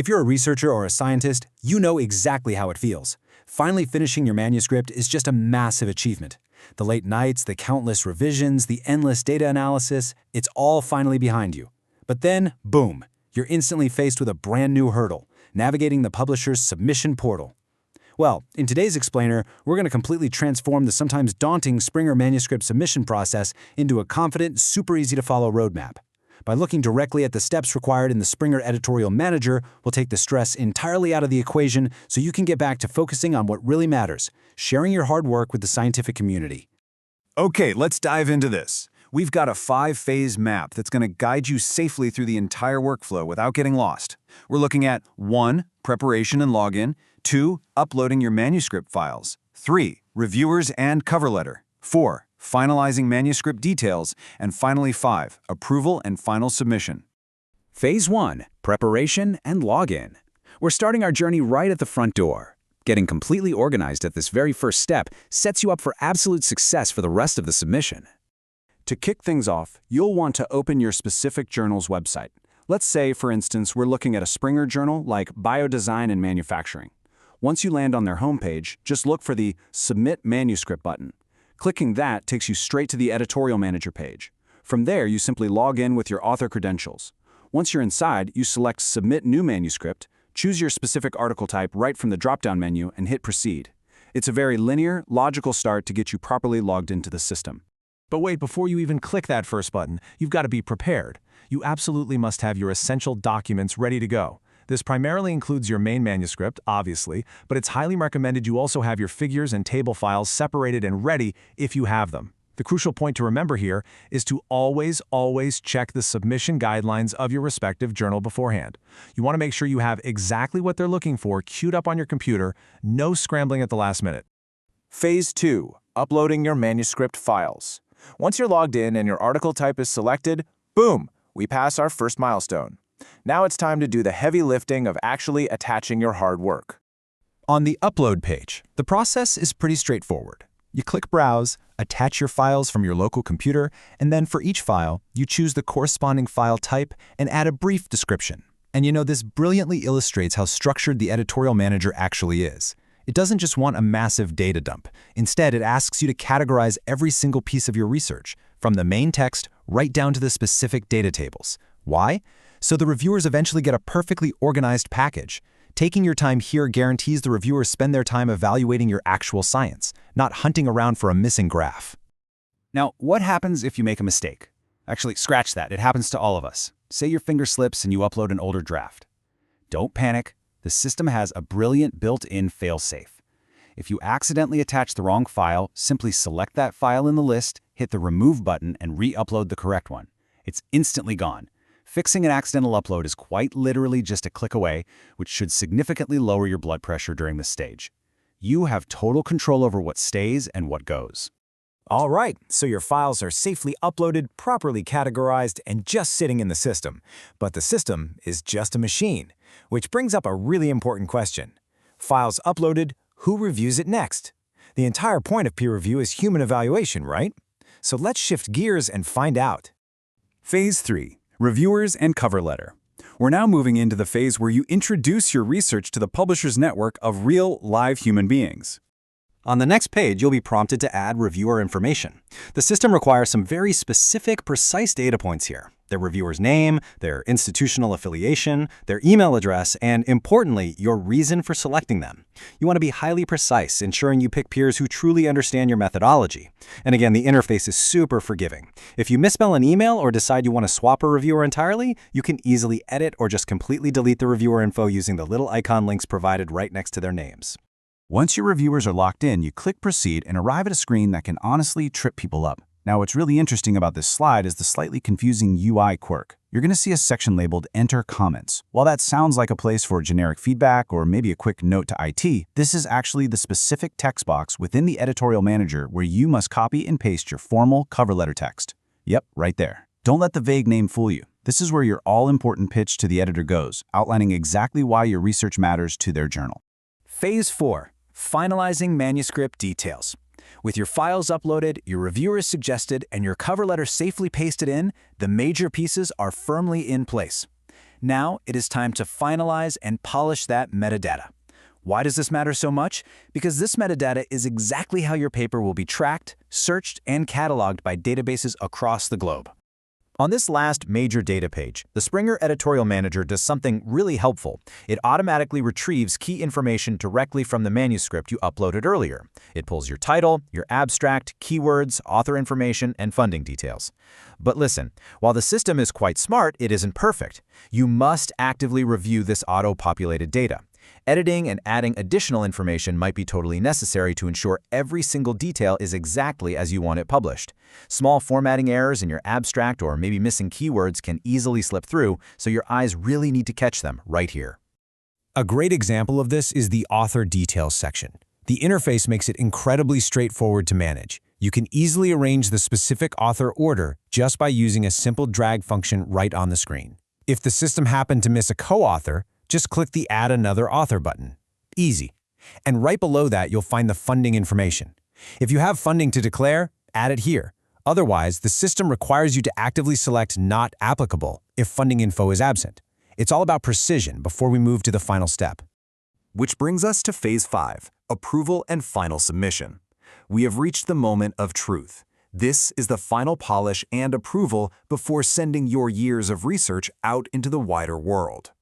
If you're a researcher or a scientist, you know exactly how it feels. Finally finishing your manuscript is just a massive achievement. The late nights, the countless revisions, the endless data analysis, it's all finally behind you. But then, boom, you're instantly faced with a brand new hurdle, navigating the publisher's submission portal. Well, in today's explainer, we're going to completely transform the sometimes daunting Springer manuscript submission process into a confident, super easy-to-follow roadmap. By looking directly at the steps required in the Springer Editorial Manager, we'll take the stress entirely out of the equation so you can get back to focusing on what really matters, sharing your hard work with the scientific community. Okay, let's dive into this. We've got a 5-phase map that's going to guide you safely through the entire workflow without getting lost. We're looking at 1. Preparation and login, 2. Uploading your manuscript files, 3. Reviewers and cover letter, 4. Finalizing manuscript details, and finally 5. Approval and final submission. Phase 1. Preparation and login. We're starting our journey right at the front door. Getting completely organized at this very first step sets you up for absolute success for the rest of the submission. To kick things off, you'll want to open your specific journal's website. Let's say, for instance, we're looking at a Springer journal like Biodesign and Manufacturing. Once you land on their homepage, just look for the Submit Manuscript button. Clicking that takes you straight to the Editorial Manager page. From there, you simply log in with your author credentials. Once you're inside, you select Submit New Manuscript, choose your specific article type right from the drop-down menu, and hit Proceed. It's a very linear, logical start to get you properly logged into the system. But wait, before you even click that first button, you've got to be prepared. You absolutely must have your essential documents ready to go. This primarily includes your main manuscript, obviously, but it's highly recommended you also have your figures and table files separated and ready if you have them. The crucial point to remember here is to always check the submission guidelines of your respective journal beforehand. You want to make sure you have exactly what they're looking for queued up on your computer, no scrambling at the last minute. Phase 2. Uploading your manuscript files. Once you're logged in and your article type is selected, boom, we pass our first milestone. Now it's time to do the heavy lifting of actually attaching your hard work. On the Upload page, the process is pretty straightforward. You click Browse, attach your files from your local computer, and then for each file, you choose the corresponding file type and add a brief description. And this brilliantly illustrates how structured the Editorial Manager actually is. It doesn't just want a massive data dump. Instead, it asks you to categorize every single piece of your research, from the main text right down to the specific data tables. Why? So the reviewers eventually get a perfectly organized package. Taking your time here guarantees the reviewers spend their time evaluating your actual science, not hunting around for a missing graph. Now, what happens if you make a mistake? Actually, scratch that. It happens to all of us. Say your finger slips and you upload an older draft. Don't panic. The system has a brilliant built-in fail-safe. If you accidentally attach the wrong file, simply select that file in the list, hit the Remove button, and re-upload the correct one. It's instantly gone. Fixing an accidental upload is quite literally just a click away, which should significantly lower your blood pressure during this stage. You have total control over what stays and what goes. All right, so your files are safely uploaded, properly categorized, and just sitting in the system. But the system is just a machine, which brings up a really important question. Files uploaded, who reviews it next? The entire point of peer review is human evaluation, right? So let's shift gears and find out. Phase 3. Reviewers and cover letter. We're now moving into the phase where you introduce your research to the publisher's network of real, live human beings. On the next page, you'll be prompted to add reviewer information. The system requires some very specific, precise data points here. Their reviewer's name, their institutional affiliation, their email address, and importantly, your reason for selecting them. You want to be highly precise, ensuring you pick peers who truly understand your methodology. And again, the interface is super forgiving. If you misspell an email or decide you want to swap a reviewer entirely, you can easily edit or just completely delete the reviewer info using the little icon links provided right next to their names. Once your reviewers are locked in, you click Proceed and arrive at a screen that can honestly trip people up. Now, what's really interesting about this slide is the slightly confusing UI quirk. You're going to see a section labeled Enter Comments. While that sounds like a place for generic feedback or maybe a quick note to IT, this is actually the specific text box within the Editorial Manager where you must copy and paste your formal cover letter text. Yep, right there. Don't let the vague name fool you. This is where your all-important pitch to the editor goes, outlining exactly why your research matters to their journal. Phase 4. Finalizing manuscript details. With your files uploaded, your reviewers suggested, and your cover letter safely pasted in, the major pieces are firmly in place. Now it is time to finalize and polish that metadata. Why does this matter so much? Because this metadata is exactly how your paper will be tracked, searched, and cataloged by databases across the globe. On this last major data page, the Springer Editorial Manager does something really helpful. It automatically retrieves key information directly from the manuscript you uploaded earlier. It pulls your title, your abstract, keywords, author information, and funding details. But listen, while the system is quite smart, it isn't perfect. You must actively review this auto-populated data. Editing and adding additional information might be totally necessary to ensure every single detail is exactly as you want it published. Small formatting errors in your abstract or maybe missing keywords can easily slip through, so your eyes really need to catch them right here. A great example of this is the Author Details section. The interface makes it incredibly straightforward to manage. You can easily arrange the specific author order just by using a simple drag function right on the screen. If the system happened to miss a co-author, just click the Add Another Author button. Easy. And right below that, you'll find the funding information. If you have funding to declare, add it here. Otherwise, the system requires you to actively select Not Applicable if funding info is absent. It's all about precision before we move to the final step. Which brings us to Phase 5, Approval and Final Submission. We have reached the moment of truth. This is the final polish and approval before sending your years of research out into the wider world.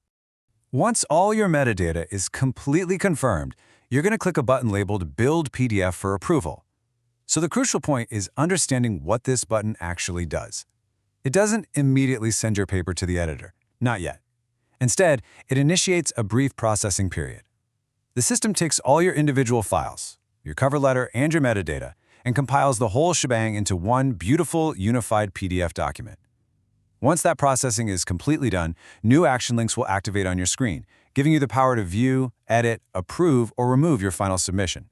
Once all your metadata is completely confirmed, you're going to click a button labeled Build PDF for approval. So the crucial point is understanding what this button actually does. It doesn't immediately send your paper to the editor, not yet. Instead, it initiates a brief processing period. The system takes all your individual files, your cover letter and your metadata, and compiles the whole shebang into one beautiful, unified PDF document. Once that processing is completely done, new action links will activate on your screen, giving you the power to view, edit, approve, or remove your final submission.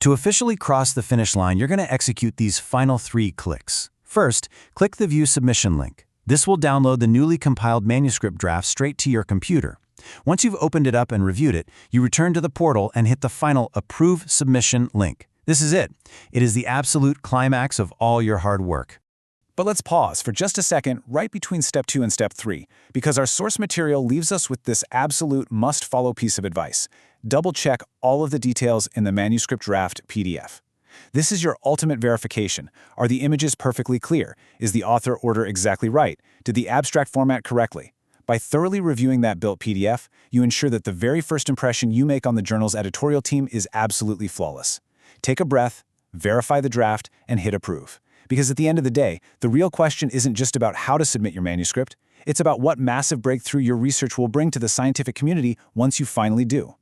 To officially cross the finish line, you're going to execute these final 3 clicks. First, click the View Submission link. This will download the newly compiled manuscript draft straight to your computer. Once you've opened it up and reviewed it, you return to the portal and hit the final Approve Submission link. This is it. It is the absolute climax of all your hard work. But let's pause for just a second right between Step 2 and Step 3, because our source material leaves us with this absolute must-follow piece of advice. Double-check all of the details in the manuscript draft PDF. This is your ultimate verification. Are the images perfectly clear? Is the author order exactly right? Did the abstract format correctly? By thoroughly reviewing that built PDF, you ensure that the very first impression you make on the journal's editorial team is absolutely flawless. Take a breath, verify the draft, and hit approve. Because at the end of the day, the real question isn't just about how to submit your manuscript, it's about what massive breakthrough your research will bring to the scientific community once you finally do.